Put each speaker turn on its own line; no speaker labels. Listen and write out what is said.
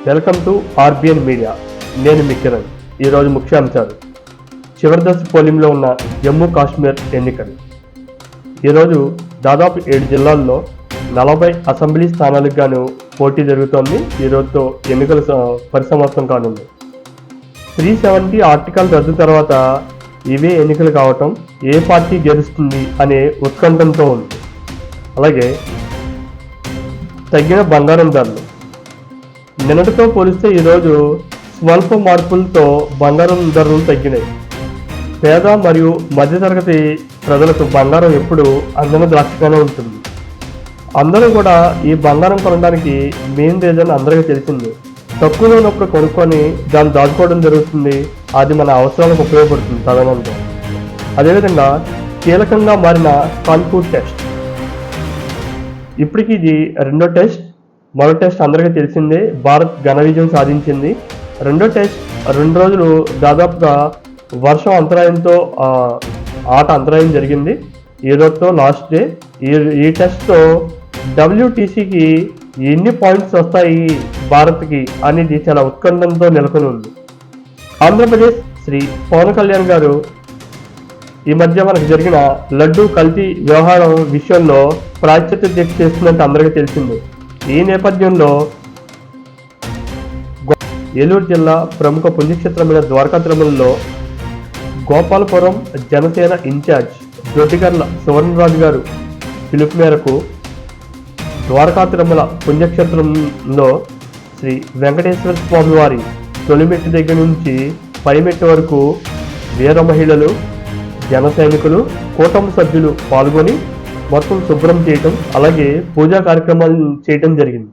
Welcome to RBN media. నేను మీ కిరణ్. ఈరోజు ముఖ్యాంశాలు: చివరి దశ పోలింగ్లో ఉన్న జమ్మూ కాశ్మీర్ ఎన్నికలు. ఈరోజు దాదాపు 7 జిల్లాల్లో 40 అసెంబ్లీ స్థానాలకు గాను పోటీ జరుగుతోంది. ఈరోజుతో ఎన్నికల పరిసమాప్తం కానుంది. 370 ఆర్టికల్ రద్దు తర్వాత ఇవే ఎన్నికలు కావటం ఏ పార్టీ గెలుస్తుంది అనే ఉత్కంఠంతో ఉంది. అలాగే తగ్గిన బంగారం ధరలు. నిన్నటితో పోలిస్తే ఈరోజు స్వల్ప మార్పులతో బంగారం ధరలు తగ్గినాయి. పేద మరియు మధ్యతరగతి ప్రజలకు బంగారం ఎప్పుడు అందని ద్రాక్షగానే ఉంటుంది. అందరూ కూడా ఈ బంగారం కొనడానికి మెయిన్ రీజన్ అందరికీ తెలిసింది. తక్కువలో ఉన్నప్పుడు కొనుక్కొని దాన్ని దాచుకోవడం జరుగుతుంది. అది మన అవసరాలకు ఉపయోగపడుతుంది ప్రధానంగా. అదేవిధంగా కీలకంగా మారిన కాన్పూర్ టెస్ట్. ఇప్పటికీ ఇది రెండో టెస్ట్. మొదటి టెస్ట్ అందరికీ తెలిసిందే, భారత్ ఘన విజయం సాధించింది. రెండో టెస్ట్ 2 రోజులు దాదాపుగా వర్షం అంతరాయంతో ఆట అంతరాయం జరిగింది. ఈ రోజుతో లాస్ట్ డే. ఈ టెస్ట్తో WTCకి ఎన్ని పాయింట్స్ వస్తాయి భారత్కి అనేది చాలా ఉత్కంఠంతో నెలకొని ఉంది. ఆంధ్రప్రదేశ్ శ్రీ పవన్ కళ్యాణ్ గారు ఈ మధ్య మనకు జరిగిన లడ్డూ కల్తీ వ్యవహారం విషయంలో ప్రాయశ్చిత్త దీక్ష చేస్తున్నట్టు అందరికీ తెలిసింది. ఈ నేపథ్యంలో ఏలూరు జిల్లా ప్రముఖ పుణ్యక్షేత్రమైన ద్వారకా తిరుమలలో గోపాలపురం జనసేన ఇన్ఛార్జ్ దొడ్డిగర్ల సువర్ణరాజు గారు పిలుపు మేరకు ద్వారకా తిరుమల పుణ్యక్షేత్రంలో శ్రీ వెంకటేశ్వర స్వామి వారి తొలిమెట్టు దగ్గర నుంచి పైమెట్టు వరకు వీర మహిళలు, జన సైనికులు, కూటమి సభ్యులు పాల్గొని మొత్తం శుభ్రం చేయటం, అలాగే పూజా కార్యక్రమాలు చేయటం జరిగింది.